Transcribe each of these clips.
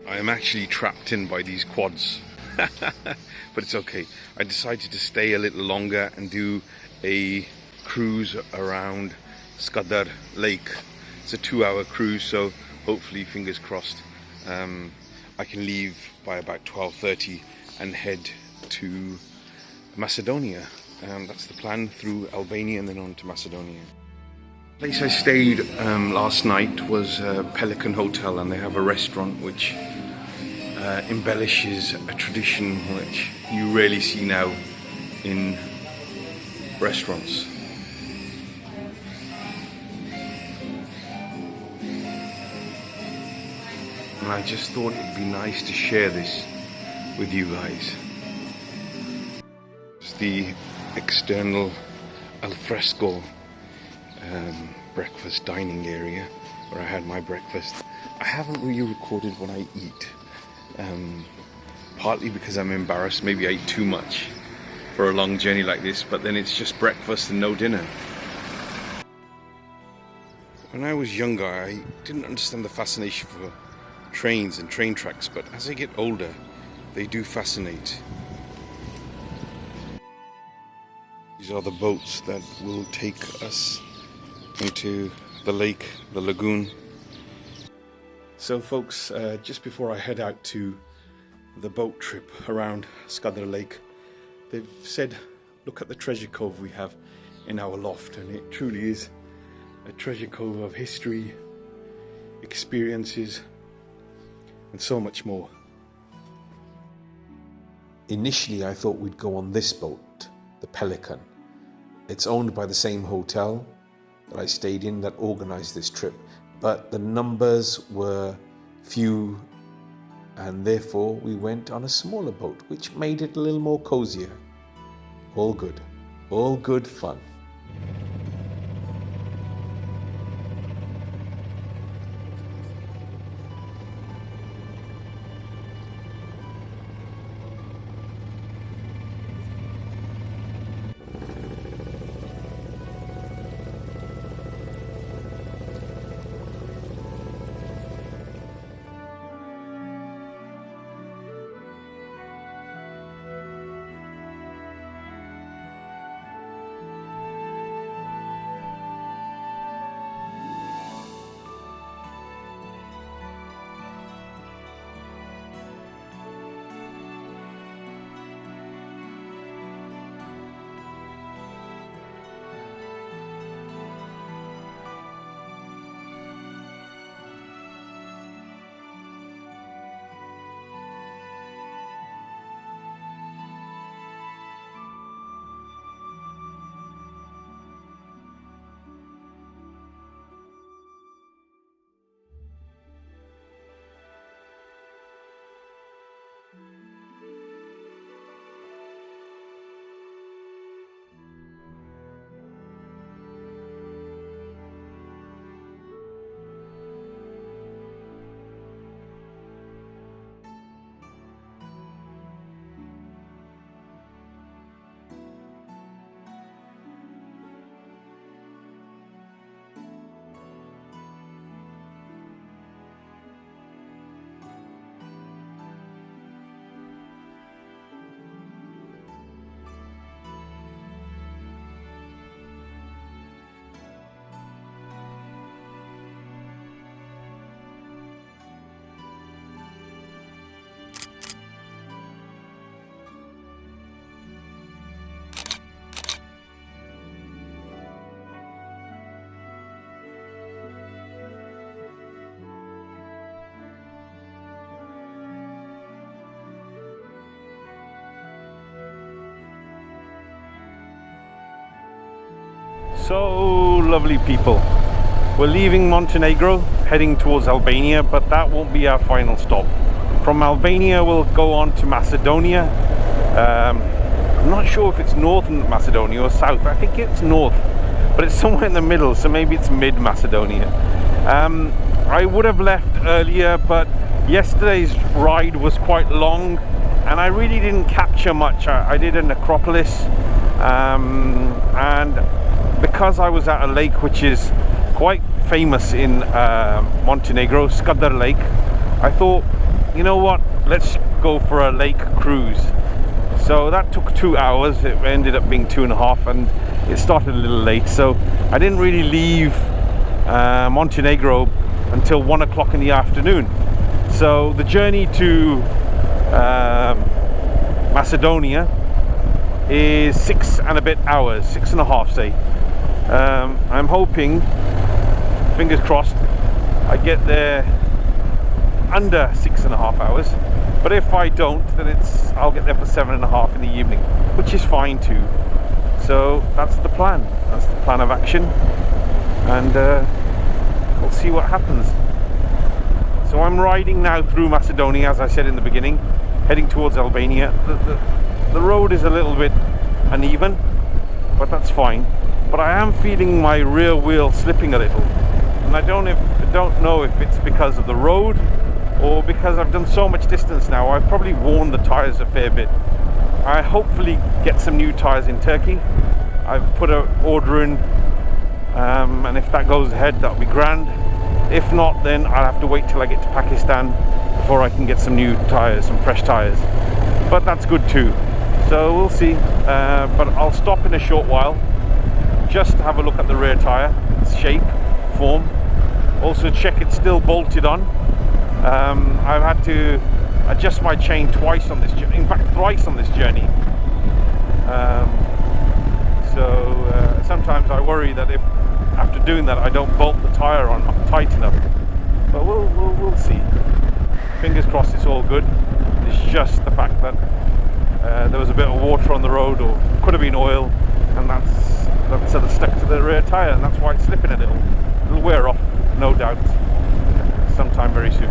I am actually trapped in by these quads, but it's okay. I decided to stay a little longer and do a cruise around Skadar Lake. It's a 2-hour cruise, so hopefully, fingers crossed, I can leave by about 12:30 and head to Macedonia. That's the plan, through Albania and then on to Macedonia. The place I stayed last night was Pelican Hotel, and they have a restaurant which embellishes a tradition which you rarely see now in restaurants. And I just thought it'd be nice to share this with you guys. It's the external alfresco breakfast dining area where I had my breakfast. I haven't really recorded what I eat, partly because I'm embarrassed. Maybe I eat too much for a long journey like this, but then it's just breakfast and no dinner. When I was younger, I didn't understand the fascination for trains and train tracks, but as I get older, they do fascinate. These are the boats that will take us into the lake, the lagoon. So folks, just before I head out to the boat trip around Skadar Lake, they've said, look at the treasure cove we have in our loft, and it truly is a treasure cove of history, experiences, and so much more. Initially, I thought we'd go on this boat, the Pelican. It's owned by the same hotel that I stayed in that organized this trip, but the numbers were few, and therefore we went on a smaller boat, which made it a little more cozier. All good fun. So lovely people. We're leaving Montenegro, heading towards Albania, but that won't be our final stop. From Albania we'll go on to Macedonia. I'm not sure if it's northern Macedonia or south. I think it's north, but it's somewhere in the middle, so maybe it's mid Macedonia. I would have left earlier, but yesterday's ride was quite long and I really didn't capture much. I did an Acropolis, and because I was at a lake which is quite famous in Montenegro, Skadar Lake, I thought, you know what, let's go for a lake cruise. So that took 2 hours. It ended up being 2.5, and it started a little late, so I didn't really leave Montenegro until 1 o'clock in the afternoon. So the journey to Macedonia is 6 and a bit hours, 6.5 say. I'm hoping, fingers crossed, I get there under 6.5 hours. But if I don't, then I'll get there for 7.5 in the evening, which is fine too. So that's the plan. That's the plan of action, and we'll see what happens. So I'm riding now through Macedonia, as I said in the beginning, heading towards Albania. The road is a little bit uneven, but that's fine. But I am feeling my rear wheel slipping a little, and I don't know if it's because of the road or because I've done so much distance now. I've probably worn the tyres a fair bit. I hopefully get some new tyres in Turkey. I've put an order in, and if that goes ahead, that'll be grand. If not, then I'll have to wait till I get to Pakistan before I can get some new tyres, some fresh tyres. But that's good too. So we'll see. But I'll stop in a short while just to have a look at the rear tyre, its shape, form. Also check it's still bolted on. I've had to adjust my chain twice on this journey, in fact thrice on this journey. So sometimes I worry that if after doing that I don't bolt the tyre on tight enough. But we'll see. Fingers crossed it's all good. It's just the fact that there was a bit of water on the road, or could have been oil, and that's sort of stuck to the rear tyre, and that's why it's slipping a little. It'll wear off, no doubt, sometime very soon.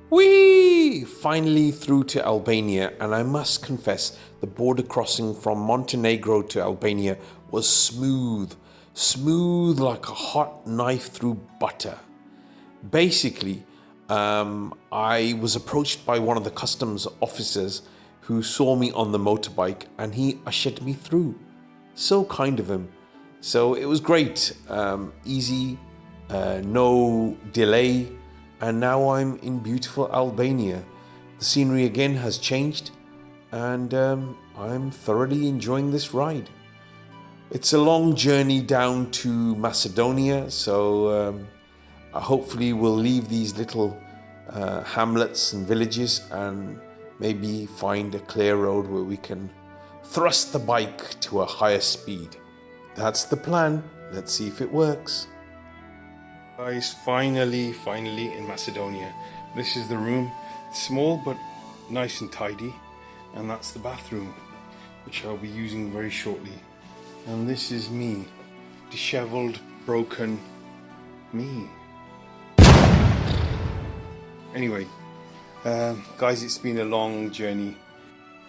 Whee! Finally through to Albania, and I must confess the border crossing from Montenegro to Albania was smooth like a hot knife through butter. Basically, I was approached by one of the customs officers who saw me on the motorbike, and he ushered me through. So kind of him. So it was great, easy, no delay. And now I'm in beautiful Albania. The scenery again has changed, and I'm thoroughly enjoying this ride. It's a long journey down to Macedonia, so hopefully we'll leave these little hamlets and villages and maybe find a clear road where we can thrust the bike to a higher speed. That's the plan. Let's see if it works. Guys, finally in Macedonia. This is the room. It's small but nice and tidy, and that's the bathroom, which I'll be using very shortly. And this is me, disheveled, broken me. Anyway, guys, it's been a long journey.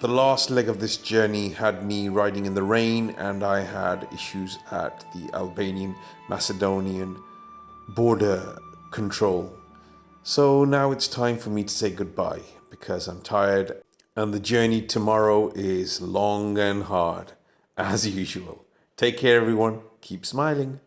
The last leg of this journey had me riding in the rain, and I had issues at the Albanian-Macedonian border control. So now it's time for me to say goodbye, because I'm tired and the journey tomorrow is long and hard, as usual. Take care, everyone. Keep smiling.